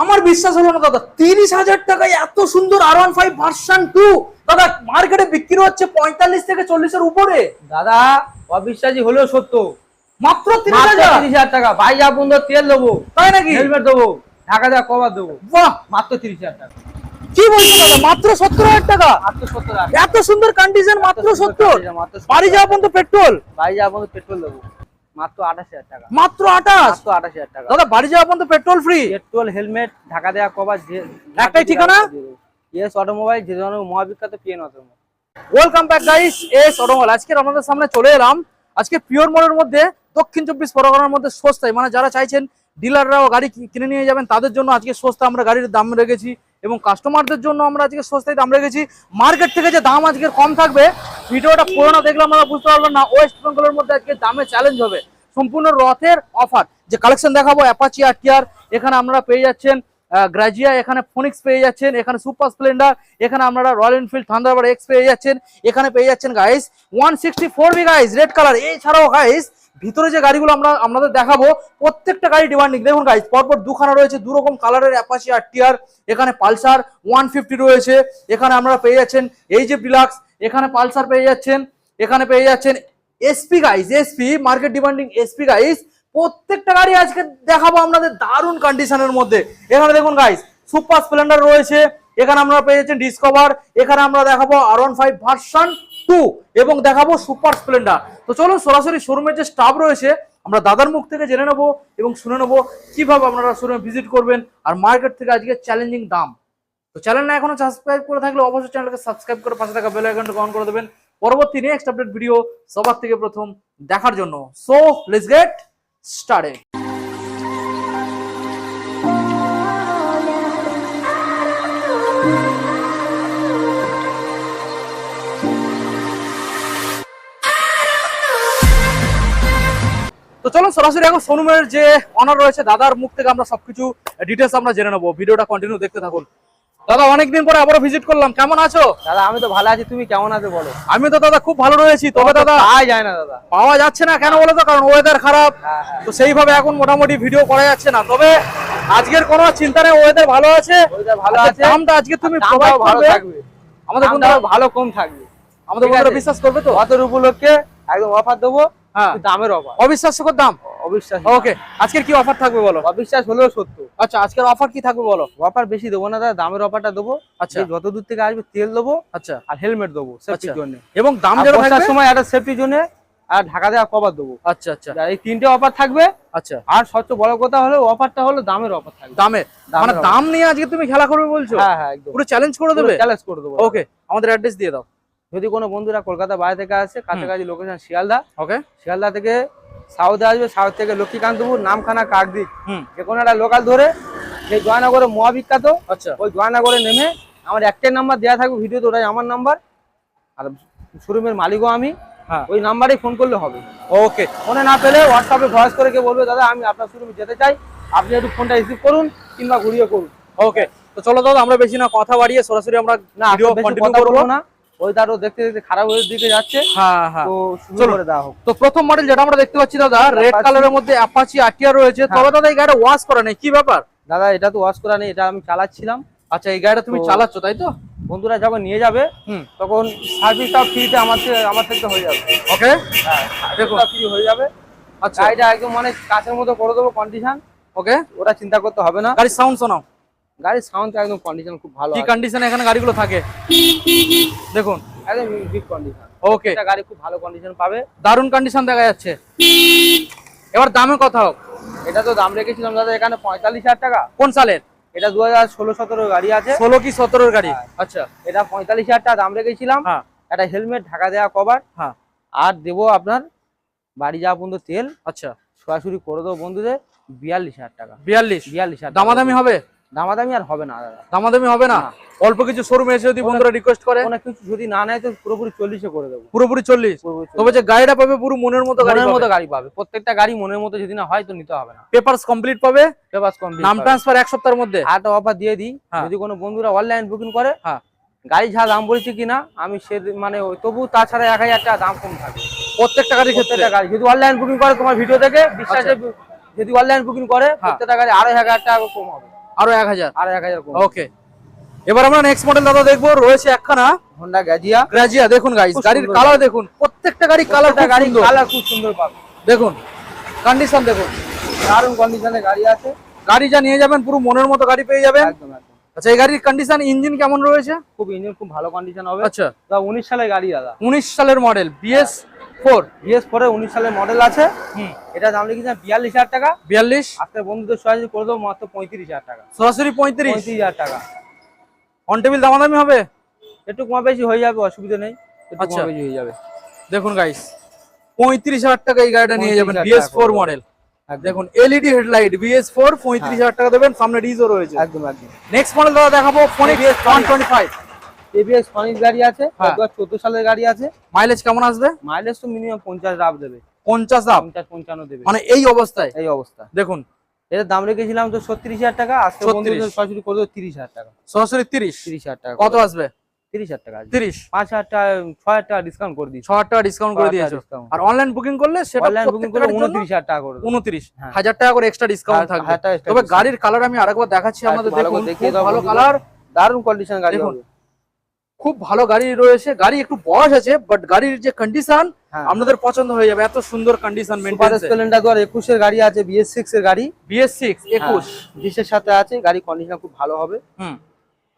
আমার বিশ্বাস হলো না দাদা, 30,000 টাকায় এত সুন্দর R15 ভার্সন 2 দাদা মার্কেটে বিক্রি হচ্ছে 45 থেকে 40 এর উপরে। দাদা অবিশ্বাসী হলেও সত্য, মাত্র 30,000 টাকা। ভাই যা বন্ধু তেল দেবো, তাই নাকি? হেলমেট দেবো, ঢাকা দেওয়া কভার দেবো, বাহ, মাত্র 30,000 টাকা। কি বলছো দাদা, মাত্র 70,000 টাকা? মাত্র 70,000 এত সুন্দর কন্ডিশন, মাত্র 70। বাড়ি যাওয়া পর্যন্ত পেট্রোল, ভাই যা বন্ধু পেট্রোল দেবো, মাত্র 28,000 টাকা। মাত্র 28? মাত্র 28,000 টাকা দাদা বাড়ি যাওয়া পর্যন্ত পেট্রোল ফ্রি, পেট্রোল, হেলমেট, ঢাকা দেওয়া কভার। একটাই ঠিকানা, ইয়েস অটোমোবাইল, যে ধরনের মহাবিখ্যাত PN Automobile. Welcome back guys, S Automobile. আজকে আপনাদের সামনে চলে এলাম আজকে পিওর মোড়ের মধ্যে, দক্ষিণ 24 পরগনার মধ্যে সস্তায়, মানে যারা চাইছেন ডিলাররাও গাড়ি কিনে নিয়ে যাবেন তাদের জন্য আজকে সস্তা আমরা গাড়ির দাম রেখেছি, এবং কাস্টমারদের জন্য আমরা আজকে সস্তায় দাম রেখেছি। মার্কেট থেকে যে দাম আজকে কম থাকবে, ভিডিওটা পুরোনো দেখলে আমরা বুঝতে পারবেন না। ওয়েস্ট বেঙ্গলের মধ্যে আজকে দামে চ্যালেঞ্জ হবে, সম্পূর্ণ রথের অফার। যে কালেকশন দেখাবো, অ্যাপাচি আরটিআর, এখানে আপনারা পেয়ে যাচ্ছেন গ্রাজিয়া, এখানে ফোনিক্স পেয়ে যাচ্ছেন, এখানে সুপার স্প্লেন্ডার, এখানে আপনারা রয়্যাল এনফিল্ড থান্ডারবার্ড এক্স পেয়ে যাচ্ছেন, এখানে পেয়ে যাচ্ছেন guys 164 B guys red colour. এছাড়াও গাইস ভিতরে যে গাড়িগুলো আমরা আপনাদের দেখাবো প্রত্যেকটা গাড়ি ডিমান্ডিং। দেখুন গাইস পরপর দুখানা রয়েছে, দু রকম কালারের অ্যাপাচি আরটিআর, এখানে পালসার 150 রয়েছে, এখানে আপনারা পেয়ে যাচ্ছেন এই যে ডিলাক্স, এখানে পালসার পেয়ে যাচ্ছেন, এখানে পেয়ে যাচ্ছেন SP guys, SP market demanding SP guys. প্রত্যেকটা গাড়ি আজকে দেখাবো আপনাদের দারুণ কন্ডিশনের মধ্যে। এখানে দেখুন গাইস সুপার স্প্লেন্ডার রয়েছে, এখানে আমরা পেয়ে যাচ্ছেন ডিসকভার, এখানে আমরা দেখাবো R15 ভার্সন 2 এবং দেখাবো সুপার স্প্লেন্ডার। তো চলুন সরাসরি শোরুমের যে স্টাফ রয়েছে আমরা দাদার মুখ থেকে জেনে নেবো এবং শুনে নেবো কিভাবে আপনারা শোরুমে ভিজিট করবেন আর মার্কেট থেকে আজকে চ্যালেঞ্জিং দাম। তো চ্যানেলটা এখনো সাবস্ক্রাইব করে থাকলে অবশ্যই চ্যানেলকে সাবস্ক্রাইব করে পাশে থাকা বেল আইকনটা অন করে দেবেন পরবর্তী নেক্সট আপডেট ভিডিও সবার থেকে প্রথম দেখার জন্য। So let's get started. তো চলো সরাসরি এখন শোরুমের যে অনার রয়েছে দাদার মুখ থেকে আমরা সবকিছু ডিটেলস আমরা জেনে নেবো। ভিডিওটা কন্টিনিউ দেখতে থাকুন। দাদা অনেকদিন পরে আবারও ভিজিট করলাম, কেমন আছো? দাদা আমি তো ভালো আছি, তুমি কেমন আছো বলো? আমি তো দাদা খুব ভালো রয়েছি, তবে দাদা পাওয়া যায় না দাদা। পাওয়া যাচ্ছে না কেন বলো তো? কারণ ওয়েদার খারাপ, তো সেইভাবে এখন মোটামুটি ভিডিও করা যাচ্ছে না। তবে আজকের কোনো চিন্তা নেই, ওয়েদার ভালো আছে, ভালো আছে। দামটা আজকে তুমি প্রোভাইড করবে, আমাদের বন্ধুরা ভালো কম থাকবে, আমাদের বন্ধুরা বিশ্বাস করবে তো? অতর উপলক্ষে একদম অফার দেবো, দামের অফার, অবিশ্বাস্যকর দাম। অবিশ্বাস। ওকে, আজকের কি অফার থাকবে বলো? অবিশ্বাস হলেও সত্য। আচ্ছা আজকের অফার কি থাকবে বলো? অফার বেশি দেবো না দাদা, দামের অফারটা দেবো। আচ্ছা যত দূর থেকে আসবে তেল দেবো, আচ্ছা আর হেলমেট দেবো সেফটির জন্য, এবং দাম যেটা থাকবে সময় একটা সেফটির জন্য আর ঢাকা দেওয়া কভার দেবো। আচ্ছা আচ্ছা, এই তিনটে অফার থাকবে। আচ্ছা, আর সবচেয়ে বড় কথা হলো অফারটা হলো দামের অফার থাকবে। দামের মানে দাম নিয়ে আজকে তুমি খেলা করবে বলছো? হ্যাঁ হ্যাঁ, একদম পুরো চ্যালেঞ্জ করে দেবে। চ্যালেঞ্জ করে দেবো। ওকে, আমাদের অ্যাড্রেস দিয়ে দাও। যদি কোনো বন্ধুরা কলকাতা বাইরে থেকে আসে, কাছাকাছি লোকেশন শিয়ালদা। ওকে, শিয়ালদা থেকে সাউথে আসবে, সাউথ থেকে লক্ষ্মীকান্তপুর, নামখানা, কাকদ্বীপ, যে কোনো একটা লোকাল ধরে সেই জয়নগরে মহাবিখ্যাত, আচ্ছা ওই জয়নগরে নেমে আমার একটাই নাম্বার দেওয়া থাকবে ভিডিওতে, ওটাই আমার নাম্বার, আর শোরুমের মালিকও আমি। হ্যাঁ, ওই নাম্বারেই ফোন করলে হবে। ওকে, ফোনে না পেলে হোয়াটসঅ্যাপে ভয়েস করে কেউ বলবে দাদা আমি আপনার শোরুমে যেতে চাই, আপনি একটু ফোনটা রিসিভ করুন কিংবা ঘুরিয়ে করুন। ওকে, তো চলো দাদা আমরা বেশি না কথা বাড়িয়ে সরাসরি আমরা ভিডিও কন্টিনিউ করব না। ওইটারও দেখতে দেখতে খারাপ হয়ে দিকে যাচ্ছে। হ্যাঁ হ্যাঁ, তো শুরু করে দেওয়া হোক। তো প্রথম মডেল যেটা আমরা দেখতে পাচ্ছি দাদা, রেড কালারের মধ্যে অ্যাপাচি আরটিআর রয়েছে। তবে দাদা এই গাড়িটা ওয়াশ করা নেই, কি ব্যাপার? দাদা এটা তো ওয়াশ করা নেই, এটা আমি চালাচ্ছিলাম। আচ্ছা, এই গাড়িটা তুমি চালাচ্ছ তাই তো? বন্ধুরা যখন নিয়ে যাবে তখন সার্ভিসটাও ফ্রিতে আমার থেকে হয়ে যাবে। ওকে, হ্যাঁ দেখুন ফ্রি হয়ে যাবে। আচ্ছা, গাড়িটা একদম মানে কাছের মতো করে দেবো কন্ডিশন। ওকে, ওটা চিন্তা করতে হবে না। গাড়ির সাউন্ড শোনাও। গাড়ির সাউন্ড একদম কন্ডিশন খুব ভালো। কি কন্ডিশনে এখানে গাড়িগুলো থাকে দেখুন, একদম মিউজিক কন্ডিশন। ওকে, এটা গাড়ি খুব ভালো কন্ডিশন পাবে, দারুণ কন্ডিশন দেখা যাচ্ছে। এবার দামের কথা হোক। এটা তো দাম রেখেছিলাম দাদা এখানে 45,000 টাকা। কোন সালের? এটা 2016-17 গাড়ি আছে। 16 কি 17 গাড়ি? আচ্ছা, এটা 45,000 টাকা দাম রেখেছিলাম। হ্যাঁ, একটা হেলমেট, ঢাকা দেওয়া কভার, হ্যাঁ, আর দেবো আপনার বাড়ি যাওয়া পর্যন্ত তেল। আচ্ছা, সরাসরি করে দেবো বন্ধুদের 42,000 টাকা। 42,000 দামাদামি হবে? দামাদামি আর হবে না দাদা, দামাদামি হবে না। অল্প কিছু শোরুমে এসে যদি বন্ধুরা রিকোয়েস্ট করে, অনেক কিছু যদি না নেয় তো পুরোপুরি 40-এ করে দেবো। পুরোপুরি 40? তবে যে গাড়িটা পাবে পুরো মনের মতো গাড়ি পাবে। প্রত্যেকটা গাড়ি মনের মতো যদি না হয় তো নিতে হবে না। পেপারস কমপ্লিট পাবে, পেপারস কমপ্লিট, নাম ট্রান্সফার 1 সপ্তাহের মধ্যে। আরেকটা অফার দিয়ে দিই, যদি কোনো বন্ধুরা অনলাইন বুকিং করে, হ্যাঁ, গাড়ি যা দাম বলছি কিনা আমি সে মানে তবু তাছাড়া 1,000 টাকা দাম কম থাকবে প্রত্যেকটা গাড়ির ক্ষেত্রে। গাড়ি যদি অনলাইন বুকিং করে তোমার ভিডিও থেকে বিশ্বাসে, যদি অনলাইন বুকিং করে প্রত্যেকটা গাড়ি 2,500 টাকা কম হবে। আরো 1000। আর 1000 কম। ওকে, এবার আমরা নেক্সট মডেল দাদা দেখবো, রয়েছে একখানা হোন্ডা গ্রাজিয়া। গ্রাজিয়া। দেখুন গাইস, খুব গাড়ির সুন্দর কালার গাড়ি। দেখুন, প্রত্যেকটা গাড়ি কালার গাড়ি কালার খুব সুন্দর পাবে। দেখুন কন্ডিশন দেখুন, দারুণ কন্ডিশনে গাড়ি আছে। গাড়ি যা নিয়ে যাবেন পুরো মনের মতো গাড়ি পেয়ে যাবেন। একদম একদম। আচ্ছা, এই গাড়ির কন্ডিশন, ইঞ্জিন কেমন রয়েছে? খুব ইঞ্জিন খুব ভালো কন্ডিশন হবে। আচ্ছা, 19 সালের গাড়ি দাদা। 19 সালের মডেল, BS4। BS4 এর 19 সালের মডেল আছে। এটা দাম লিখেছেন 42000 টাকা। 42। আজকে বন্ধুদের সরাসরি করে দেবো মাত্র 35000 টাকা। সরাসরি 35। 35000 টাকা। অন টেবিল দামাদামি হবে? একটু কম বেশি হয়ে যাবে, অসুবিধা নেই, একটু আচ্ছা। কম বেশি হয়ে যাবে। দেখুন গাইস, 35000 টাকা এই গাড়িটা নিয়ে যাবেন, 35,000 BS4 টাকা। মডেল। একদম। দেখুন এলইডি হেডলাইট, BS4, 35000 টাকা দেবেন, সামনে ডিজও রয়েছে। একদম একদম। নেক্সট মডেল দাদা দেখাবো ফোনিক্স 125। ABS ফনিক্স গাড়ি আছে, হ্যাঁ। 2014 সালের গাড়ি আছে। মাইলেজ কেমন আসবে? মাইলেজ তো মিনিমাম 50 রাব দেবে, 50 আপ, 50-55 দেবে মানে এই অবস্থায়। এই অবস্থা। দেখুন এর দাম রেখেছিলাম তো 36000 টাকা, আজকে 36,000 বন্ধুদের সরাসরি করে দেবো 30000 টাকা। সরাসরি 30। 30000 টাকা। কত আসবে? 30000 টাকা আসবে। 30। 5000 টাকা, 6000 টাকা ডিসকাউন্ট করে দিচ্ছি। 6000 টাকা ডিসকাউন্ট করে 6000 দিয়েছো। discount। আর অনলাইন বুকিং করলে সেটা অনলাইন বুকিং করলে 29000 টাকা করে দেবো। 29,000 টাকা করে এক্সট্রা ডিসকাউন্ট থাকবে। 1000 টাকা extra তবে discount। গাড়ির কালার আমি আরেকবার দেখাচ্ছি আপনাদের, ভালো করে দেখুন দেখিয়ে খুব দাও ভালো বন্ধুদের। কালার, দারুণ কন্ডিশন গাড়ি দেখুন। হবে। খুব ভালো গাড়ি রয়েছে। গাড়ি একটু বয়স আছে, বাট গাড়ির যে কন্ডিশন হ্যাঁ। আপনাদের পছন্দ হয়ে যাবে, এত সুন্দর কন্ডিশন সুপার মেইনটেইন। স্প্লেন্ডার 2021 এর গাড়ি আছে, BS6 এর গাড়ি। BS6 21। ডিসের সাথে আছে, গাড়ি কন্ডিশন খুব ভালো হবে। হুম,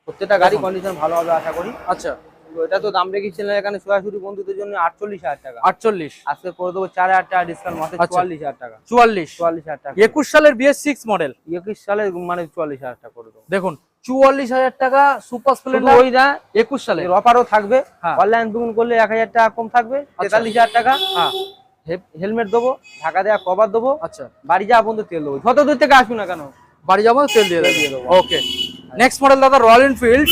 প্রত্যেকটা গাড়ি দেখুন। কন্ডিশন ভালো হবে আশা করি। আচ্ছা। তো এটা তো দাম রেখেছিলেন এখানে সরাসরি বন্ধুদের জন্য 48000 টাকা। 48। আজকে করে দেবো 4000 টাকা ডিসকাউন্ট, মাত্র আচ্ছা। 44000 টাকা। 44। 44000 টাকা। 21 সালের BS6 মডেল। 21 সালে মানে 44000 টাকা করে দেবো। দেখুন 44000 টাকা সুপার শুধু স্প্লেন্ডার ওই না, 21 সালে। এর অফারও থাকবে। হ্যাঁ। অনলাইন বুকিং করলে 1000 টাকা কম থাকবে, আচ্ছা। 43000 টাকা। হ্যাঁ, হেলমেট দেবো, ঢাকা দেওয়া কভার দেবো, আচ্ছা। বাড়ি যাওয়া বন্ধু তেল দেবো, যত দূর থেকে আসুন না কেন বাড়ি যাবো তেল দিয়ে তেল দিয়ে দেবো। দেবো। ওকে, নেক্সট মডেল দাদা রয়্যাল এনফিল্ড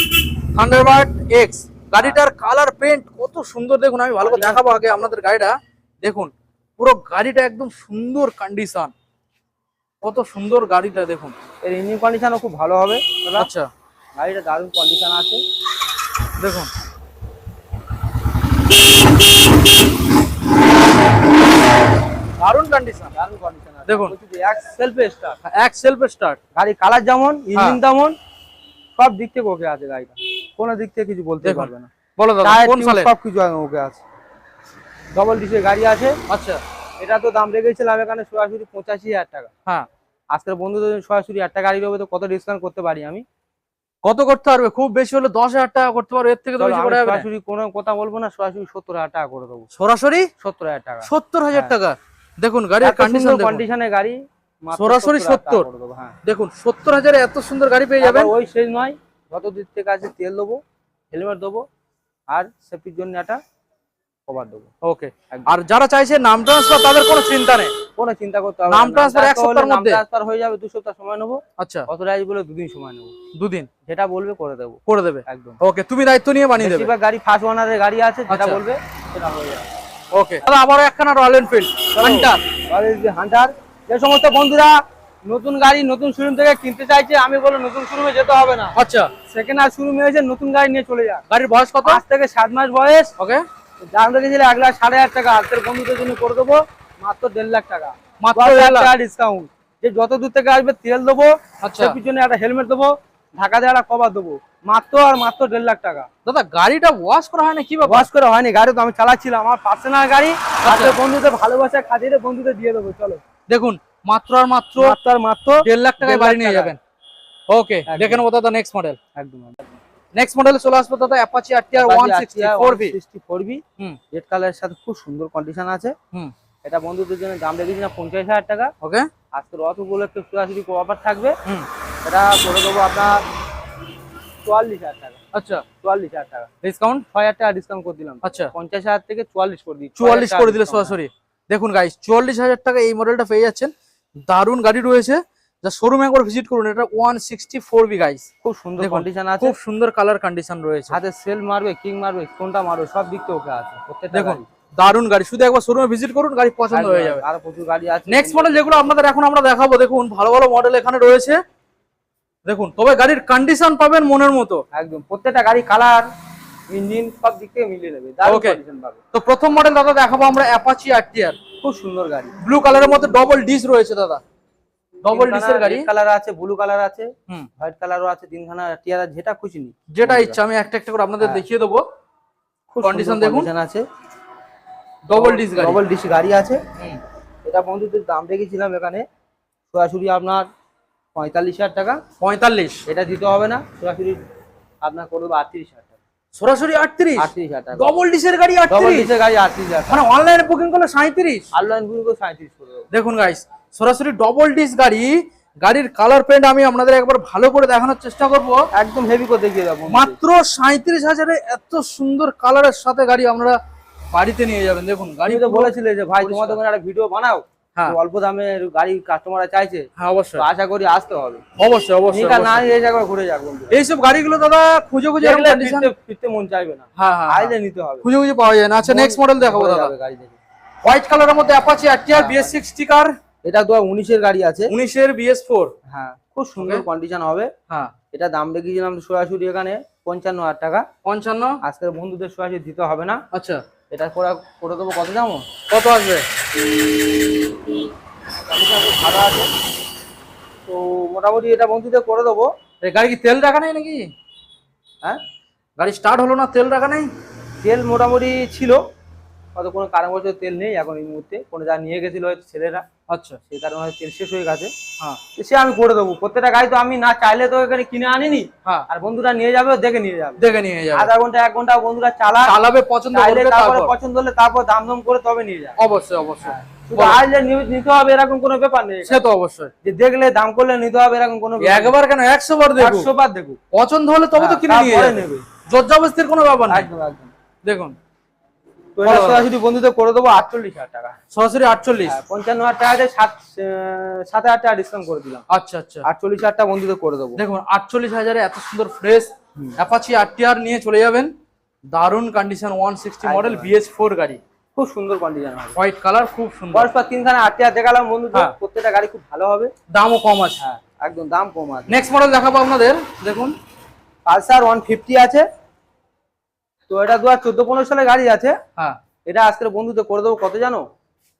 থান্ডারবার্ড এক্স। গাড়িটার কালার পেন্ট কত সুন্দর দেখুন, আমি ভালো করে দেখাবো আগে আপনাদের গাড়িটা। দেখুন পুরো গাড়িটা একদম সুন্দর কন্ডিশন, কত সুন্দর গাড়িটা দেখুন। এর ইঞ্জিন কন্ডিশনও খুব ভালো হবে দাদা। আচ্ছা, গাড়িটা দারুণ কন্ডিশন আছে। দেখুন দারুণ কন্ডিশন। দারুণ কন্ডিশন আছে। দেখুন। বলছি যে এক সেলফ স্টার্ট, এক সেলফ স্টার্ট। গাড়ি কালার যেমন, ইঞ্জিন হ্যাঁ। তেমন, সব দিক থেকে ওকে আছে গাড়িটা, কোনো দিক থেকে কিছু বলতে দেখুন। পারবে না। বলো দাদা টায়ার কোন টিউব সালে? সব কিছু ওকে আছে। ডবল ডিসের গাড়ি আছে। আচ্ছা। এটা তো দাম রেখেছিলাম এখানে সরাসরি 85000 টাকা। হ্যাঁ, আজকের বন্ধুদের জন্য সরাসরি একটা গাড়ি হবে, তো কত ডিসকাউন্ট করতে পারি আমি? কত করতে পারবে? খুব বেশি হলে 10,000 টাকা করতে পারবে, এর থেকে তো চলো, বেশি আমি করা যাবে না। সরাসরি কোনো কথা বলবো না, সরাসরি 70000 টাকা করে দেবো। সরাসরি 70000 টাকা। 70,000 হ্যাঁ। টাকা। দেখুন গাড়ির কন্ডিশন দেখুন। কন্ডিশনের গাড়ি মাত্র সরাসরি 70000 টাকা 70। করে দেবো। হ্যাঁ, দেখুন 70,000 এ এত সুন্দর গাড়ি পেয়ে যাবেন। আবার ওই শেষ নয়, যত দিক থেকে আছে তেল দেবো, হেলমেট দেবো, আর সেফটির জন্য একটা কভার দেবো। ওকে, আর যারা চাইছে নাম ট্রান্সফার তাদের কোনো চিন্তা নেই। কোনো চিন্তা করতে হবে নাম ট্রান্সফার 1 সপ্তাহের মধ্যে। ট্রান্সফার হয়ে যাবে, 2 সপ্তাহ সময় নেবো। আচ্ছা, অথরাইজ বলে 2 দিন সময় নেবো। 2 দিন যেটা বলবে করে দেবো করে দেবে। একদম। ওকে, তুমি দায়িত্ব নিয়ে বানিয়ে দেবে। বেশিরভাগ গাড়ি ফার্স্ট ওনারের গাড়ি আছে, যেটা আচ্ছা। বলবে সেটা হয়ে যাবে। ওকে দাদা, আবারও একখানা রয়্যাল এনফিল্ড হান্টার। হান্টার, যে সমস্ত বন্ধুরা নতুন গাড়ি নতুন শোরুম থেকে কিনতে চাইছে, আমি বলবো নতুন শোরুমে যেতে হবে না, আচ্ছা। সেকেন্ড হ্যান্ড শোরুমে এসে নতুন গাড়ি নিয়ে চলে যান। গাড়ির বয়স কত? 5 থেকে 7 মাস বয়স। ওকে, দাম রেখেছিল 1,05,000 টাকা, আজকের বন্ধুদের জন্য করে দেবো মাত্র 1.5 লাখ টাকা। মাত্র 10,000 1.5 লাখ টাকা ডিসকাউন্ট। যে যত দূর থেকে আসবে তেল দেবো, আচ্ছা। সেটার জন্য একটা হেলমেট দেবো, ঢাকা দিয়ে একটা কভার দেবো, মাত্র আর মাত্র 1.5 লাখ টাকা। দাদা গাড়িটা ওয়াশ করা হয় না কি ব্যাপার? ওয়াশ করে হয়নি, গাড়ি তো আমি চালাচ্ছিলাম, আমার পার্সোনাল গাড়ি। আজকে বন্ধুদের ভালোবাসা খাতিরে বন্ধুদের দিয়ে দেবো। চলো, দেখুন মাত্র আর মাত্র মাত্র আর মাত্র 1.5 লাখ টাকায় 1.5 বাড়ি লাখ নিয়ে টাকা। যাবেন। ওকে, একদম। দেখে নেবো দাদা নেক্সট মডেল। একদম। নেক্সট মডেলে চলে আসবো দাদা অ্যাপাচি আরটিআর 164V। 164V হুম, রেড কালারের সাথে খুব সুন্দর কন্ডিশন আছে। হুম, এটা বন্ধুদের জন্য দাম রেখেছিলাম 50,000 টাকা। ওকে, আজকে রথ উপলক্ষে সরাসরি অফার থাকবে। হুম, এটা করে দেবো আপনার 44,000 টাকা। আচ্ছা। 44,000 টাকা, ডিসকাউন্ট 6,000 টাকা ডিসকাউন্ট করে দিলাম। আচ্ছা, 50,000 থেকে 44 করে দিই, 44 করে দিলে 6,000 টাকা সরাসরি। দেখুন গাইস 44,000 টাকা এই মডেলটা পেয়ে যাচ্ছেন। দারুণ গাড়ি রয়েছে, যা শোরুমে একবার ভিজিট করুন। এটা 164V গাইস, খুব সুন্দর দেখুন, কন্ডিশন আছে। খুব সুন্দর কালার কন্ডিশন রয়েছে। হাতে সেল মারবে, কিং মারবে, কোনটা মারবে, সব দিক থেকে ওকে আছে প্রত্যেকটা দেখুন গাড়ি। দারুণ গাড়ি, শুধু একবার শোরুমে ভিজিট করুন, গাড়ি পছন্দ হয়ে যাবে। আর প্রচুর গাড়ি আছে। নেক্সট মডেল যেগুলো আপনাদের এখন আমরা দেখাবো, দেখুন ভালো ভালো মডেল এখানে রয়েছে। দেখুন তবে গাড়ির কন্ডিশন পাবেন মনের মতো একদম, প্রত্যেকটা গাড়ি কালার ইঞ্জিন সব দিক থেকে মিলিয়ে নেবে, দারুণ Okay. কন্ডিশন পাবে। তো প্রথম মডেল দাদা দেখাবো আমরা অ্যাপাচি আরটিআর। খুব সুন্দর গাড়ি। ব্লু কালারের মধ্যে ডবল ডিস রয়েছে দাদা। ডবল ডিসের গাড়ি, কালার আছে, ব্লু কালার আছে, হুম, হোয়াইট কালারও আছে, তিনখানা টিয়ারা, যেটা খুশি নি যেটা ইচ্ছা আমি একটা একটা করে আপনাদের দেখিয়ে দেবো। খুব কন্ডিশন দেখুন, কন্ডিশন আছে, ডবল ডিস গাড়ি, ডবল ডিস গাড়ি আছে। হুম, এটা বন্ধুদের দাম রেখেছিলাম এখানে সরাসরি আপনার 45,000 টাকা। 45, এটা দিতে হবে না, সরাসরি আপনার করে দেবো 38,000 টাকা। সরাসরি 38, 38,000 টাকা ডবল ডিসের গাড়ি ডবল 38, ডিসের গাড়ি 38,000 টাকা। মানে অনলাইনে বুকিং করলে 37। অনলাইন বুকিং করে 37 করে দেবো। দেখুন গাইস, সরাসরি ডবল ডিস গাড়ি, গাড়ির কালার প্রিন্ট আমি আপনাদের একবার ভালো করে দেখানোর চেষ্টা করব। একদম হেভি করে দেখিয়ে দেবো। মাত্র 37,000-এ এত সুন্দর কালারের সাথে গাড়ি আমরা বাড়িতে নিয়ে যাবেন। দেখুন গাড়ি গাড়ি তো বলেছিলে যে ভাই তোমাদের ওখানে একটা ভিডিও বানাও, হ্যাঁ তো অল্প দামে গাড়ি কাস্টমাররা চাইছে, হ্যাঁ তো অবশ্যই আশা করি আসতে হবে। অবশ্যই অবশ্যই ঠিক আছে, না এই জায়গায় ঘুরে যাক বন্ধু। এইসব গাড়িগুলো দাদা খুঁজে খুঁজে এরকম দেখলে condition- ফিরতে মন চাইবে না, হ্যাঁ হ্যাঁ আইলে নিতে হবে। খুঁজে খুঁজে পাওয়া যায় না। আচ্ছা নেক্সট মডেল দেখাবো ঘুরে দাদা, যাবে গাড়ি দেখে। হোয়াইট কালারের মধ্যে অ্যাপাচি আরটিআর BS6 স্টিকার, এটা 2019 এর গাড়ি আছে। 19-এর BS4, হ্যাঁ খুব সুন্দর কন্ডিশন হবে। হ্যাঁ এটা দাম রেখেছিলাম সরাসরি এখানে 55,000 টাকা। 55, আজকের বন্ধুদের সরাসরি দিতে হবে না, আচ্ছা এটা করে দেবো। কত দাম? কত আসবে? ভালো আছে, তো মোটামুটি এটা বন্ধুদের করে দেবো। এই গাড়ি কি তেল রাখা নেই নাকি? হ্যাঁ গাড়ি স্টার্ট হলো না, তেল রাখা নেই? তেল মোটামুটি ছিল, হয়তো কোনো কারণবশত তেল নেই এখন এই মুহূর্তে, কোনো যা নিয়ে গেছিল হয়তো ছেলেরা, আচ্ছা সেই কারণে হয়তো তেল শেষ হয়ে গেছে। হ্যাঁ তো সে আমি করে দেবো। প্রত্যেকটা গাড়ি তো আমি না চাইলে তো এখানে কিনে আনিনি, হ্যাঁ আর বন্ধুরা নিয়ে যাবে, দেখে নিয়ে যাবে। দেখে নিয়ে যাবে, আধা ঘন্টা 1 ঘন্টা বন্ধুরা চালাবে, পছন্দ চাইলে করবে, তারপরে তারপর পছন্দ হলে তারপর দাম দাম করে তবে নিয়ে যাবে। অবশ্যই অবশ্যই, শুধু আইলে নিতে হবে এরকম কোনো ব্যাপার নেই, সে তো অবশ্যই। যে দেখলে দাম করলে নিতে হবে এরকম কোনো ব্যাপার নেই। একবার কেন 100 বার দেখো, 100 বার দেখো, পছন্দ হলে তবে তো কিনে নিয়ে তারপরে যাবে, নেবে। জর্জাবস্তির কোনো ব্যাপার নেই। একদম একদম। দেখুন তো এটা সরাসরি বন্ধুদের করে দেবো 48,000 টাকা। সরাসরি 48, 55,000 টাকাতে 7,000 টাকা ডিসকাউন্ট করে দিলাম। আচ্ছা আচ্ছা 48,000 টাকা বন্ধুদের করে দেবো। দেখুন 48,000-এ এত সুন্দর ফ্রেশ অ্যাপাচি আরটিআর নিয়ে চলে যাবেন। দারুন কন্ডিশন, 160 মডেল BS4 গাড়ি, খুব সুন্দর কন্ডিশন হবে, হোয়াইট কালার, খুব সুন্দর। পরপর 3খানা 8,000 দেখালাম বন্ধুদের, হ্যাঁ। প্রত্যেকটা গাড়ি খুব ভালো হবে, দামও কম আছে। হ্যাঁ একদম দাম কম আছে। নেক্সট মডেল দেখাবো আপনাদের, দেখুন পালসার 150 আছে, তো এটা 2014-15 সালের গাড়ি আছে। হ্যাঁ এটা আজকের বন্ধুদের করে দেবো কত জানো?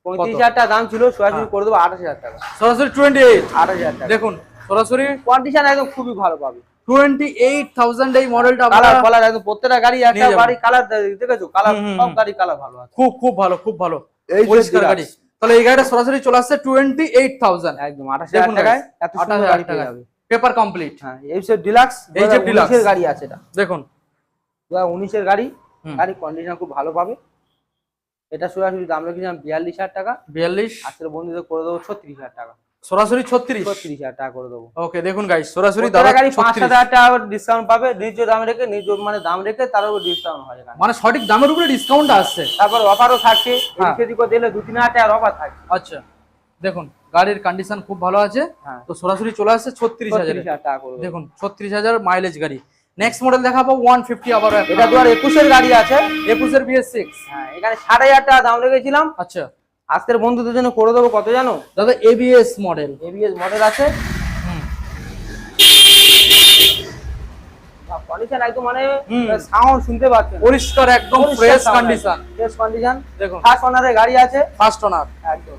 35,000 টাকা দাম ছিল, সরাসরি করে দেবো 28,000 টাকা। সরাসরি 28, 28,000 টাকা। দেখুন সরাসরি কন্ডিশন একদম খুবই ভালো পাবে। 28,000 এই মডেলটা কালার আপনারা কালার একদম প্রত্যেকটা গাড়ি একটা নিয়ে যাবেন। গাড়ি কালার দেখেছো, কালার হুম, হুম, সব হুম। গাড়ি কালার ভালো আছে। খুব খুব ভালো, খুব ভালো এই যে পরিষ্কার Deluxe। গাড়ি। তাহলে এই গাড়িটা সরাসরি চলে আসছে 28,000, একদম 28,000 টাকায় এত সুন্দর গাড়ি পেয়ে যাবে। Paper complete. হ্যাঁ এইসব ডিলাক্স, এই যে Deluxe। এর গাড়ি আছে এটা, দেখুন 2019 এর গাড়ি, হুম। গাড়ি কন্ডিশন খুব ভালো পাবে। এটা সরাসরি দাম রেখেছিলাম 42,000 টাকা, 42, আজকের বন্ধুদের করে দেবো 36,000 টাকা। সরাসরি 36। 36,000 টাকা করে দেবো। ওকে দেখুন গাইস, সরাসরি প্রত্যেকটা দাদা গাড়ি 36, 5,000 টাকা ডিসকাউন্ট পাবে, নিজ দাম রেখে নিজ মানে দাম রেখে তার উপর ডিসকাউন্ট হয় এখানে। মানে সঠিক দামের উপরে ডিসকাউন্ট আসছে। তারপর অফারও থাকছে, হ্যাঁ। এদিক ওদিক দিলে 2-3,000 টাকার অফার থাকে। আচ্ছা দেখুন গাড়ির কন্ডিশন খুব ভালো আছে, হ্যাঁ তো সরাসরি চলে আসছে 36,000। 36,000 টাকা করে দেবো। দেখুন 36,000 মাইলেজ গাড়ি। নেক্সট মডেল দেখাবো 150, আবার এটা 2021 এর গাড়ি আছে। 21-এর BS6, হ্যাঁ এখানে 60,000 টাকা দাম রেখেছিলাম, আচ্ছা আজকের বন্ধুদের জন্য করে দেবো কত জানো? দাদা ABS মডেল, ABS মডেল আছে, কন্ডিশন একদম মানে হুম। সাউন্ড শুনতে পাচ্ছেন, পরিষ্কার একদম ফ্রেশ কন্ডিশন। Fresh condition. দেখুন ফার্স্ট ওনারের গাড়ি আছে, ফার্স্ট ওনার, একদম।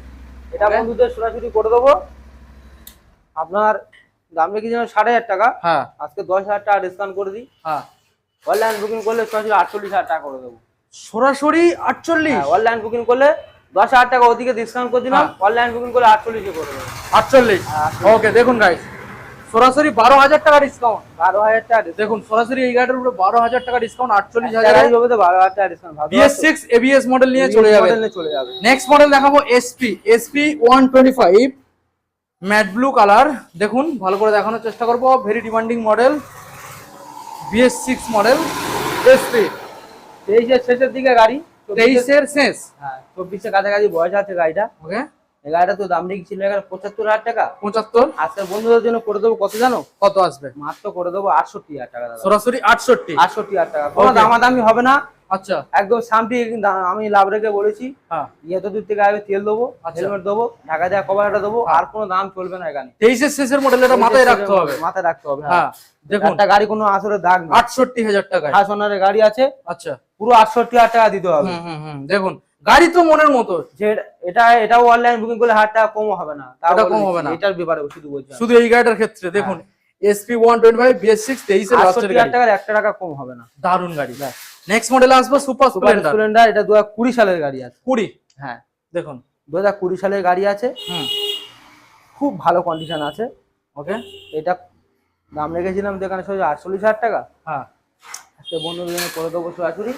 এটা Okay. বন্ধুদের সরাসরি করে দেবো, আপনার দাম রেখেছিলাম 60,000 টাকা, হ্যাঁ আজকে 10,000 টাকা ডিসকাউন্ট করে দিই। হ্যাঁ অনলাইন বুকিং করলে সরাসরি 48,000 টাকা করে দেবো। সরাসরি 48, অনলাইন বুকিং করলে 10,000 টাকা ওদিকে ডিসকাউন্ট করে দিলাম, হ্যাঁ। অনলাইন বুকিং করলে 48 করে দেবো। 48। ওকে দেখুন গাইস, সরাসরি 12,000 টাকা ডিসকাউন্ট। 12,000 টাকা দেখুন সরাসরি এই গাড়ির উপরে 12,000 টাকা ডিসকাউন্ট, 48,000 গাড়ি হবে তো 12,000 টাকা ডিসকাউন্ট। BS6 ABS মডেল নিয়ে চলে যাবে। চলে যাবে। নেক্সট মডেল দেখাবো SP 125 ম্যাট ব্লু কালার। দেখুন ভালো করে দেখানোর চেষ্টা করবো, very demanding model, BS6 model SP, 23 এর শেষের দিকে গাড়ি, 23-এর শেষ। হ্যাঁ 24 এর কাছাকাছি বয়স আছে গাড়িটা। ওকে এই গাড়িটা তো দাম রেখেছিল এখানে 75,000 টাকা, 75, আজকের বন্ধুদের জন্য করে দেবো কত জানো? কত আসবে? মাত্র করে দেবো 68,000 টাকা দাদা। সরাসরি 68। 68,000 টাকা, কোনো Okay. দামাদামি হবে না, আচ্ছা একদম সামটি আমি লাভ রেখে বলেছি। হ্যাঁ এত দূর থেকে আসবে, তেল দেবো, আচ্ছা। হেলমেট দেবো, ঢাকা দেওয়া কভারটা দেবো, হ্যাঁ। আর কোনো দাম চলবে না এখানে। 23-এর শেষের মডেল, এটা মাথায় রাখতে হবে। মাথায় রাখতে হবে, হ্যাঁ দেখুন একটা গাড়ি কোনো আসলে দাগ নেই। 68,000 টাকায়। ফার্স্ট ওনারের গাড়ি আছে, আচ্ছা পুরো 68,000 টাকা দিতে হবে। দেখুন গাড়ি তো মনের মতো, যে এটাও অনলাইন বুকিং করলে 1000 টাকা কম হবে না, তাও এটা বলে কম দিচ্ছি, হবে না। এটার ব্যাপারে শুধু বলছি আমি। শুধু এই গাড়িটার ক্ষেত্রে দেখুন SP 125 BS6 23 এর লাস্টের 68,000 গাড়ি, টাকার 1 টাকা কম হবে না। দারুন গাড়ি। নেক্সট মডেলে আসবো সুপার সুপার স্প্লেন্ডার স্প্লেন্ডার, এটা 2020 সালের গাড়ি আছে। 20, হ্যাঁ দেখুন 2020 সালের গাড়ি আছে, হুম খুব ভালো কন্ডিশন আছে। ওকে এটা দাম রেখেছিলাম তো এখানে 48,000 টাকা, হ্যাঁ আজকে বন্ধুদের জন্য করে দেবো সরাসরি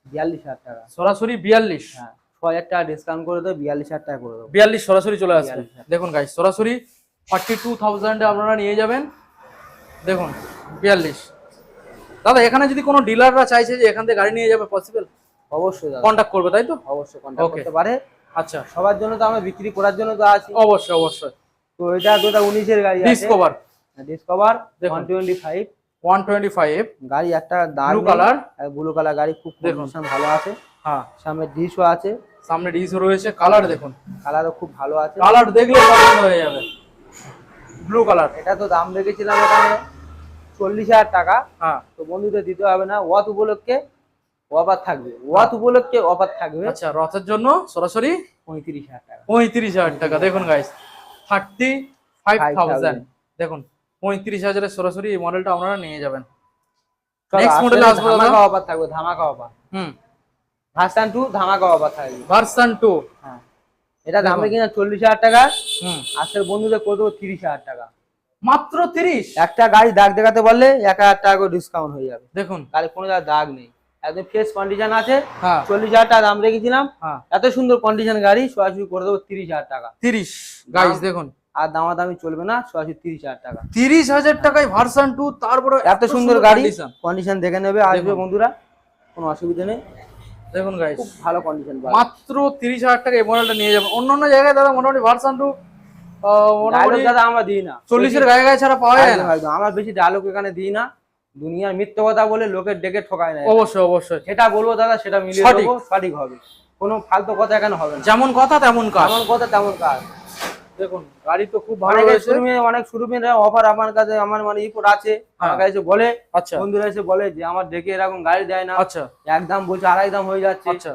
42,000 টাকা। সরাসরি 42, হ্যাঁ 6,000 টাকা ডিসকাউন্ট করে দেবো, 42,000 টাকা করে দেবো। 42 সরাসরি চলে আসবে। 42,000 দেখুন গাইস সরাসরি 42,000 এ আপনারা নিয়ে যাবেন। দেখুন 42। দাদা এখানে যদি কোনো ডিলাররা চাইছে যে এখান থেকে গাড়ি নিয়ে যাবে, পসিবল? অবশ্যই দাদা, কন্টাক্ট করবে তাই তো? অবশ্যই কন্ট্যাক্ট Okay. করতে পারে। আচ্ছা সবার জন্য তো আমরা বিক্রি করার জন্য তো আছি। অবশ্যই অবশ্যই। তো এটা 2019 এর গাড়ি আছে, ডিসকভার ডিসকভার দেখুন। 125 125 গাড়ি, একটা দাগ ব্লু কালার, ব্লু কালার গাড়ি, খুব দেখুন। কন্ডিশন ভালো আছে। হ্যাঁ সামনে ডিশও আছে, সামনে ডিসও রয়েছে, কালার দেখুন, কালারও খুব ভালো আছে। কালার দেখলে পছন্দ হয়ে যাবে, ব্লু কালার। এটা তো দাম রেখেছিলাম এখানে 40,000 টাকা, হ্যাঁ তো বন্ধুদের দিতে হবে না, ওয়াত উপলক্ষে অফার থাকবে, ওয়াত উপলক্ষে অফার থাকবে আচ্ছা রথের জন্য সরাসরি 35,000 টাকা। 35,000 টাকা। দেখুন গাইস 35,000, দেখুন 35,000 এর সরাসরি এই মডেলটা আপনারা নিয়ে যাবেন। নেক্সট মডেলে আসবো দাদা। ধামাকা অফার থাকবে, ধামাকা অফার, হুম ভার্সন 2 ধামাকা অফার থাকবে। ভার্সন 2, হ্যাঁ এটা দামে কিনা 40,000 টাকা, হুম আজকের বন্ধুদের করে দেবো 30,000 টাকা। মাত্র 30। একটা গাড়ি দাগ দেখাতে বললে 1,000 টাকা করে ডিসকাউন্ট হয়ে যাবে। দেখুন গাড়ি কোনো জায়গায় দাগ নেই, একদম ফ্রেশ কন্ডিশন আছে। হ্যাঁ 40,000 টাকা দাম রেখেছিলাম, হ্যাঁ এত সুন্দর কন্ডিশন গাড়ি সরাসরি করে দেবো 30,000 টাকা। 30 গাইস দেখুন, আর দামাদামি চলবে না, সরাসরি 30,000 টাকা। 30,000 টাকায় ভার্সন 2, তারপরে এত সুন্দর গাড়ি, condition। কন্ডিশন দেখে নেবে, আসবে দেখুন। বন্ধুরা, কোনো অসুবিধা নেই, দেখুন গাইস খুব ভালো কন্ডিশন। মাত্র 30,000 টাকা এই মডেলটা নিয়ে যাবেন। অন্যান্য জায়গায় দাদা মোটামুটি ভার্সন 2 মোটামুটি দাদা আমরা দিই না 40 এর গায়ে গায়ে ছাড়া পাওয়া যায় না। একদম একদম, আমরা বেশি ডায়লগ এখানে দিই না, দুনিয়ার মিথ্যে কথা বলে লোকের ডেকে ঠকায় না। অবশ্যই অবশ্যই, যেটা বলবো দাদা সেটা মিলিয়ে সঠিক। দেবো, সঠিক হবে, কোনো ফালতু কথা এখানে হবে না। যেমন কথা তেমন কাজ। যেমন কথা তেমন কাজ। দেখুন গাড়ি তো খুব ভালো অনেক হয়েছে। শোরুমে, অনেক শোরুমের অফার আমার কাছে, আমার মানে ইপোর্ট আছে, আমার কাছে বলে, আচ্ছা বন্ধুরা এসে বলে যে আমার ডেকে এরকম গাড়ি দেয় না, আচ্ছা একদম বলছে আড়াই দাম হয়ে যাচ্ছে। আচ্ছা,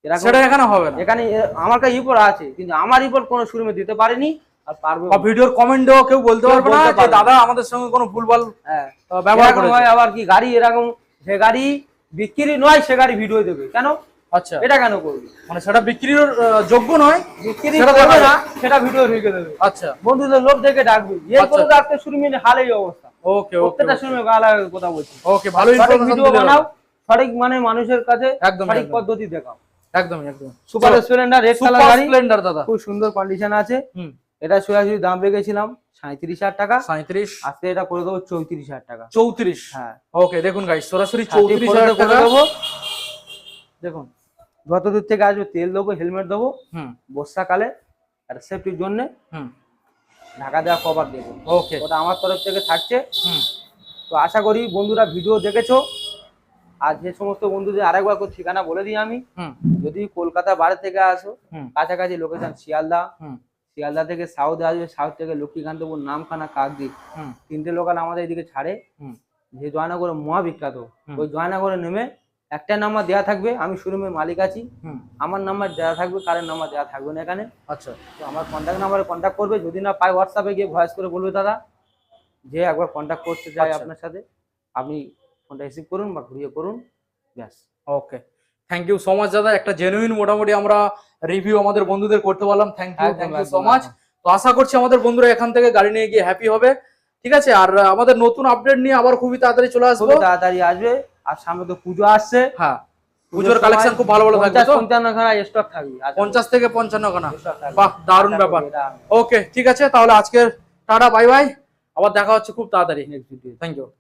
এরকম সেটা এখানে হবে না। এখানে আমার কাছে ইপোর্ট আছে, কিন্তু আমার ইপোর্ট কোনো শোরুমে দিতে পারেনি, আর পারবে বা ভিডিওর কমেন্টেও কেউ বলতে কেউ পারবে না বলতে যে পারবে না। দাদা আমাদের সঙ্গে কোনো ভুলভাল হ্যাঁ ব্যবহার এরকম করেছে। হয় আবার কি, গাড়ি এরকম, যে গাড়ি বিক্রি নয় সে গাড়ি ভিডিও দেবে কেন? আচ্ছা এটা কেন করবে? মানে সেটা বিক্রির যোগ্য নয়, বিক্রি সেটা করবে দেখা না, সেটা ভিডিও রেখে দেবে। আচ্ছা বন্ধুদের লোক দেখে ডাকবে, এর আচ্ছা। করে ডাকতে শোরুমের হাল এই অবস্থা। ওকে ওকে প্রত্যেকটা শোরুমে গালা কথা বলছি। ওকে, ভালো সঠিক ইনফরমেশন ভিডিও বানাও, সঠিক মানে মানুষের কাছে একদম সঠিক একদম। পদ্ধতি দেখাও। একদম একদম। Super Splendor red colour super গাড়ি, স্প্লেন্ডার দাদা, খুব সুন্দর কন্ডিশন আছে। হুম এটা সরাসরি দাম রেখেছিলাম 37,000 টাকা, 37, আজকে এটা করে দেবো 34,000 টাকা। 34। হ্যাঁ ওকে দেখুন গাইস সরাসরি 34,000 34,000 করে টাকা। দেবো। দেখুন যত দূর থেকে আসবে তেল দেবো, হেলমেট দেবো, হুম বর্ষাকালে একটা সেফটির জন্য হুম ঢাকা দেওয়া কভার দেবো, ওকে ওটা আমার তরফ থেকে থাকছে। হুম তো আশা করি বন্ধুরা ভিডিও দেখেছো। আর যে সমস্ত বন্ধুদের আরেকবার করে ঠিকানা বলে দিই আমি, হুম যদি কলকাতা বাইরে থেকে আসো, হুম কাছাকাছি লোকেশন শিয়ালদা, হুম শিয়ালদা থেকে সাউথে আসবে, সাউথ থেকে লক্ষ্মীকান্তপুর, নামখানা, কাকদ্বীপ, হুম 3টে লোকাল আমাদের এদিকে ছাড়ে। হুম যে জয়নগরে মহা বিখ্যাত, হুম। ওই জয়নগরে নেমে একটা নাম্বার দেওয়া থাকবে, আমি শোরুমের মালিক আছি, হুম আমার নাম্বার দেওয়া থাকবে, কারের নাম্বার দেওয়া থাকবে না এখানে। আচ্ছা তো আমার কন্ট্যাক্ট নাম্বারে কন্ট্যাক্ট করবে, যদি না পাই হোয়াটসঅ্যাপে গিয়ে ভয়েস করে বলবে দাদা যে একবার কন্ট্যাক্ট করতে চাই আচ্ছা। আপনার সাথে, আপনি ফোনটা রিসিভ করুন বা ঘুরিয়ে করুন, ব্যাস। Okay thank you so much দাদা, একটা জেনুইন মোটামুটি আমরা রিভিউ আমাদের বন্ধুদের করতে পারলাম। থ্যাংক ইউ একদম, সো একদম, মাচ। তো আশা করছি আমাদের বন্ধুরা এখান থেকে গাড়ি নিয়ে গিয়ে হ্যাপি হবে। ঠিক আছে, আর আমাদের নতুন আপডেট নিয়ে আবার খুবই তাড়াতাড়ি চলে আসবো। খুবই তাড়াতাড়ি আসবে, আর সামনে তো পুজো আসছে, হ্যাঁ পুজোর কালেকশন খুব ভালো ভালো থাকবে তো, 50-55 খানা স্টক থাকবে, 50 থেকে 55 খানা। stock থাকবে। বাহ দারুণ আশা ব্যাপার। করি এটা ওকে ঠিক আছে, তাহলে আজকের টাটা বাই বাই, আবার দেখা হচ্ছে খুব তাড়াতাড়ি। next video। Thank you.